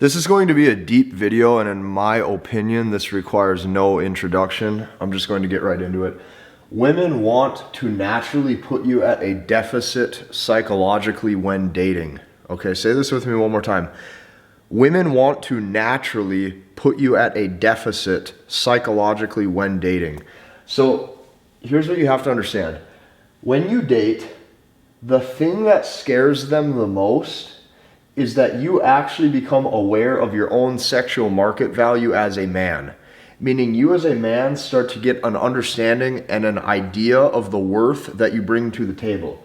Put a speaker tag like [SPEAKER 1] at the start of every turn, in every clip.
[SPEAKER 1] This is going to be a deep video, and in my opinion, this requires no introduction. I'm just going to get right into it. Women want to naturally put you at a deficit psychologically when dating. Okay, say this with me one more time. Women want to naturally put you at a deficit psychologically when dating. So here's what you have to understand. When you date, the thing that scares them the most is that you actually become aware of your own sexual market value as a man. Meaning you as a man start to get an understanding and an idea of the worth that you bring to the table.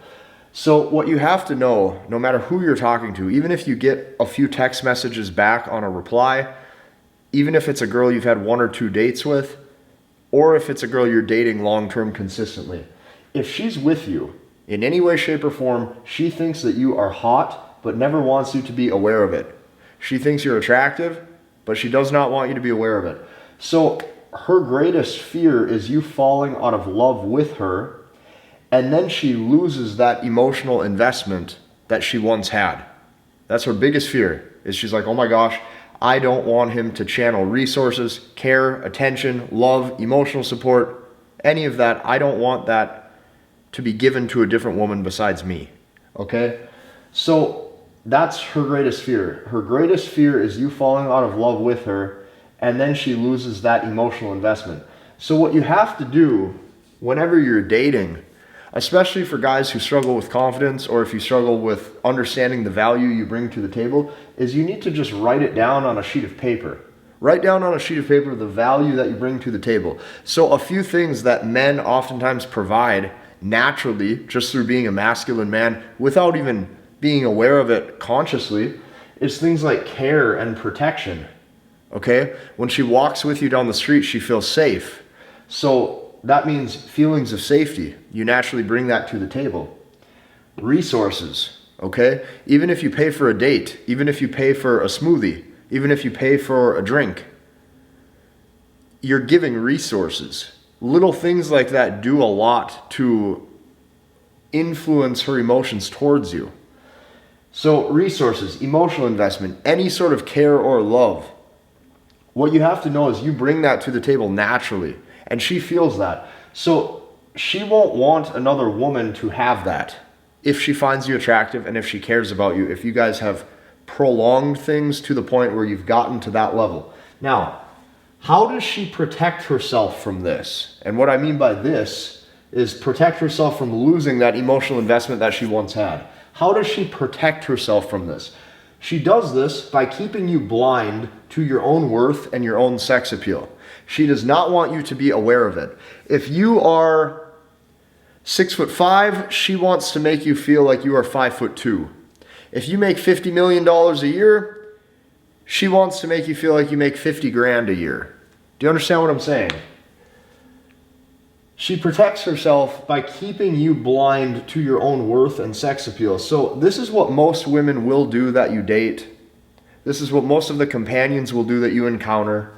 [SPEAKER 1] So what you have to know, no matter who you're talking to, even if you get a few text messages back on a reply, even if it's a girl you've had one or two dates with, or if it's a girl you're dating long-term consistently, if she's with you in any way, shape, or form, she thinks that you are hot, but never wants you to be aware of it. She thinks you're attractive, but she does not want you to be aware of it. So her greatest fear is you falling out of love with her, and then she loses that emotional investment that she once had. That's her biggest fear, is she's like, oh my gosh, I don't want him to channel resources, care, attention, love, emotional support, any of that. I don't want that to be given to a different woman besides me, okay? So that's her greatest fear. Her greatest fear is you falling out of love with her, and then she loses that emotional investment. So what you have to do whenever you're dating, especially for guys who struggle with confidence, or if you struggle with understanding the value you bring to the table, is you need to just write it down on a sheet of paper. Write down on a sheet of paper the value that you bring to the table. So a few things that men oftentimes provide naturally, just through being a masculine man, without even being aware of it consciously, is things like care and protection. Okay? When she walks with you down the street, she feels safe. So that means feelings of safety. You naturally bring that to the table. Resources. Okay? Even if you pay for a date, even if you pay for a smoothie, even if you pay for a drink, you're giving resources. Little things like that do a lot to influence her emotions towards you. So resources, emotional investment, any sort of care or love. What you have to know is you bring that to the table naturally, and she feels that. So she won't want another woman to have that if she finds you attractive and if she cares about you, if you guys have prolonged things to the point where you've gotten to that level. Now, how does she protect herself from this? And what I mean by this is protect herself from losing that emotional investment that she once had. How does she protect herself from this? She does this by keeping you blind to your own worth and your own sex appeal. She does not want you to be aware of it. If you are 6'5", she wants to make you feel like you are 5'2". If you make $50 million a year, she wants to make you feel like you make 50 grand a year. Do you understand what I'm saying? She protects herself by keeping you blind to your own worth and sex appeal. So this is what most women will do that you date. This is what most of the companions will do that you encounter.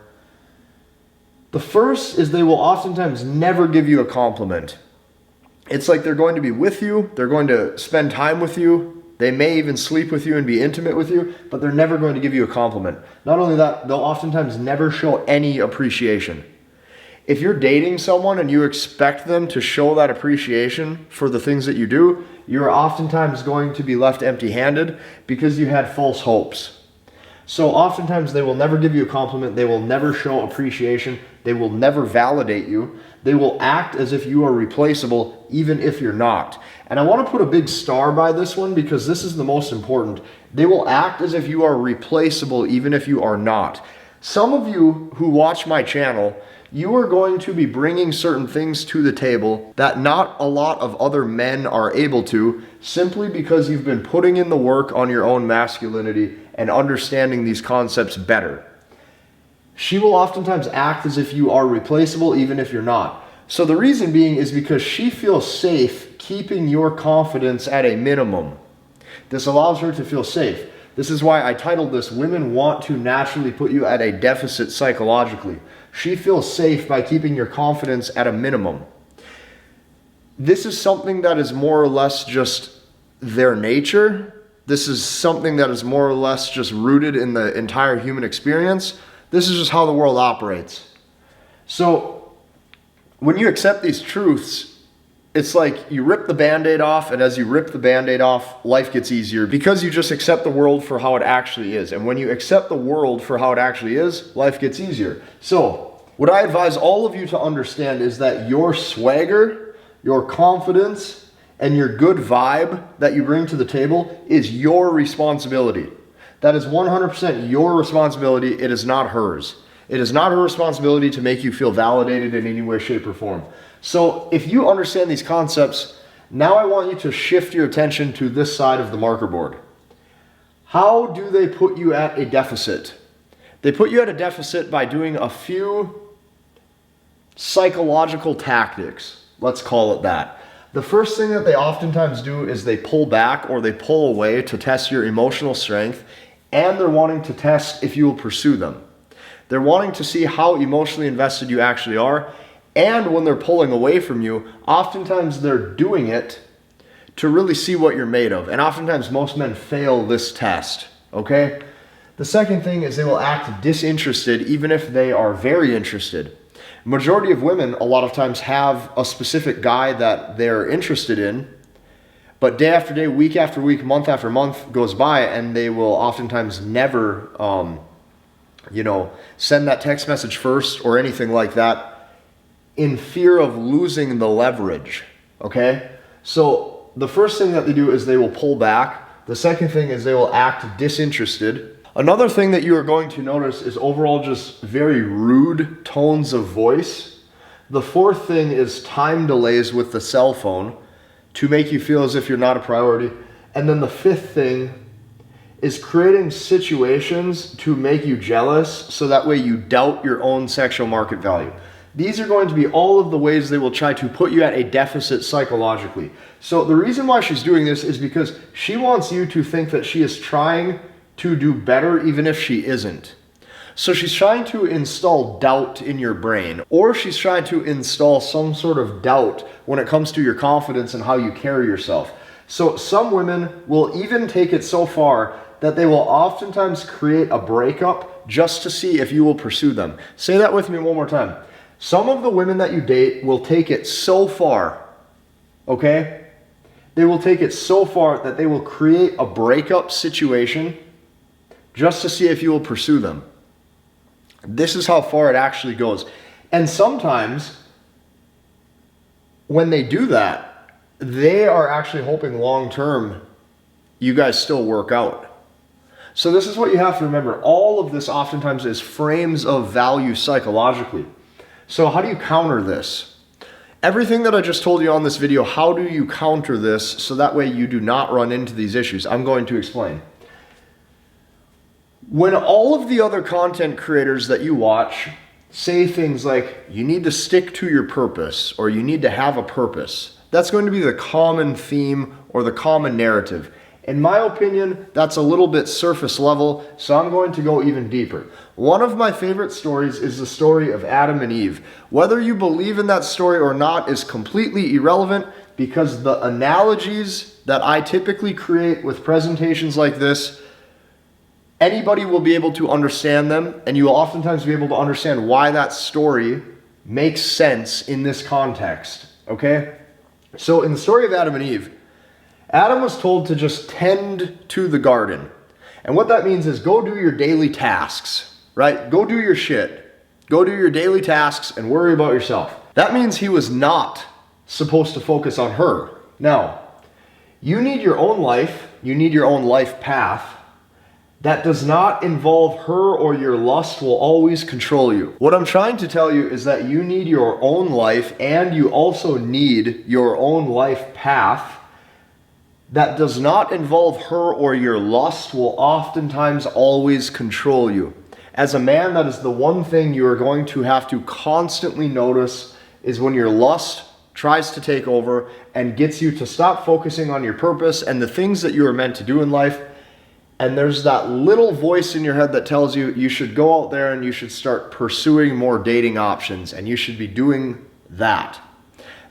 [SPEAKER 1] The first is they will oftentimes never give you a compliment. It's like they're going to be with you, they're going to spend time with you, they may even sleep with you and be intimate with you, but they're never going to give you a compliment. Not only that, they'll oftentimes never show any appreciation. If you're dating someone and you expect them to show that appreciation for the things that you do, you're oftentimes going to be left empty-handed because you had false hopes. So oftentimes they will never give you a compliment, they will never show appreciation, they will never validate you, they will act as if you are replaceable even if you're not. And I want to put a big star by this one because this is the most important. They will act as if you are replaceable even if you are not. Some of you who watch my channel, you are going to be bringing certain things to the table that not a lot of other men are able to, simply because you've been putting in the work on your own masculinity and understanding these concepts better. She will oftentimes act as if you are replaceable even if you're not. So the reason being is because she feels safe keeping your confidence at a minimum. This allows her to feel safe. This is why I titled this, Women Want to Naturally Put You at a Deficit Psychologically. She feels safe by keeping your confidence at a minimum. This is something that is more or less just their nature. This is something that is more or less just rooted in the entire human experience. This is just how the world operates. So when you accept these truths, it's like you rip the Band-Aid off, and as you rip the Band-Aid off, life gets easier because you just accept the world for how it actually is. And when you accept the world for how it actually is, life gets easier. So what I advise all of you to understand is that your swagger, your confidence, and your good vibe that you bring to the table is your responsibility. That is 100% your responsibility. It is not hers. It is not her responsibility to make you feel validated in any way, shape, or form. So if you understand these concepts, now I want you to shift your attention to this side of the marker board. How do they put you at a deficit? They put you at a deficit by doing a few psychological tactics. Let's call it that. The first thing that they oftentimes do is they pull back or they pull away to test your emotional strength, and they're wanting to test if you will pursue them. They're wanting to see how emotionally invested you actually are, and when they're pulling away from you, oftentimes they're doing it to really see what you're made of. And oftentimes most men fail this test, okay? The second thing is they will act disinterested even if they are very interested. Majority of women a lot of times have a specific guy that they're interested in, but day after day, week after week, month after month goes by, and they will oftentimes never, send that text message first or anything like that in fear of losing the leverage, okay? So the first thing that they do is they will pull back. The second thing is they will act disinterested. Another thing that you are going to notice is overall just very rude tones of voice. The fourth thing is time delays with the cell phone to make you feel as if you're not a priority. And then the fifth thing is creating situations to make you jealous so that way you doubt your own sexual market value. These are going to be all of the ways they will try to put you at a deficit psychologically. So the reason why she's doing this is because she wants you to think that she is trying to do better even if she isn't. So she's trying to install doubt in your brain, or she's trying to install some sort of doubt when it comes to your confidence and how you carry yourself. So some women will even take it so far that they will oftentimes create a breakup just to see if you will pursue them. Say that with me one more time. Some of the women that you date will take it so far, okay? They will take it so far that they will create a breakup situation just to see if you will pursue them. This is how far it actually goes. And sometimes when they do that, they are actually hoping long term you guys still work out. So this is what you have to remember. All of this oftentimes is frames of value psychologically. So how do you counter this? Everything that I just told you on this video, how do you counter this so that way you do not run into these issues? I'm going to explain. When all of the other content creators that you watch say things like, you need to stick to your purpose, or you need to have a purpose, that's going to be the common theme or the common narrative. In my opinion, that's a little bit surface level, so I'm going to go even deeper. One of my favorite stories is the story of Adam and Eve. Whether you believe in that story or not is completely irrelevant, because the analogies that I typically create with presentations like this, anybody will be able to understand them, and you will oftentimes be able to understand why that story makes sense in this context, okay? So in the story of Adam and Eve, Adam was told to just tend to the garden. And what that means is go do your daily tasks, right? Go do your shit. Go do your daily tasks and worry about yourself. That means he was not supposed to focus on her. Now, you need your own life. You need your own life path. That does not involve her, or your lust will always control you. What I'm trying to tell you is that you need your own life, and you also need your own life path that does not involve her, or your lust will oftentimes always control you. As a man, that is the one thing you are going to have to constantly notice, is when your lust tries to take over and gets you to stop focusing on your purpose and the things that you are meant to do in life. And there's that little voice in your head that tells you you should go out there and you should start pursuing more dating options, and you should be doing that.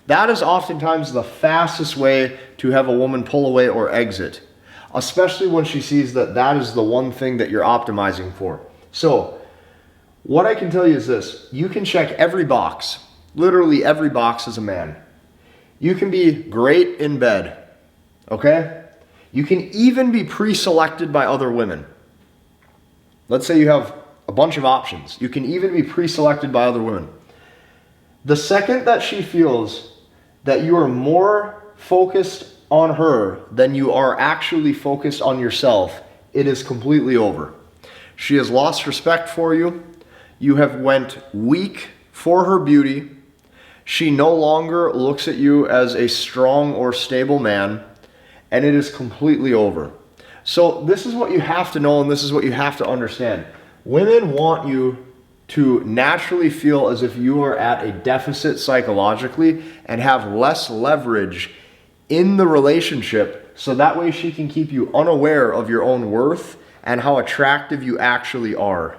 [SPEAKER 1] That is oftentimes the fastest way to have a woman pull away or exit. especially when she sees that that is the one thing that you're optimizing for. So what I can tell you is this: you can check every box, literally every box as a man. You can be great in bed, okay? You can even be pre-selected by other women. Let's say you have a bunch of options. You can even be pre-selected by other women. The second that she feels that you are more focused on her than you are actually focused on yourself, it is completely over. She has lost respect for you. You have went weak for her beauty. She no longer looks at you as a strong or stable man, and it is completely over. So this is what you have to know, and this is what you have to understand. Women want you to naturally feel as if you are at a deficit psychologically and have less leverage in the relationship, so that way she can keep you unaware of your own worth and how attractive you actually are.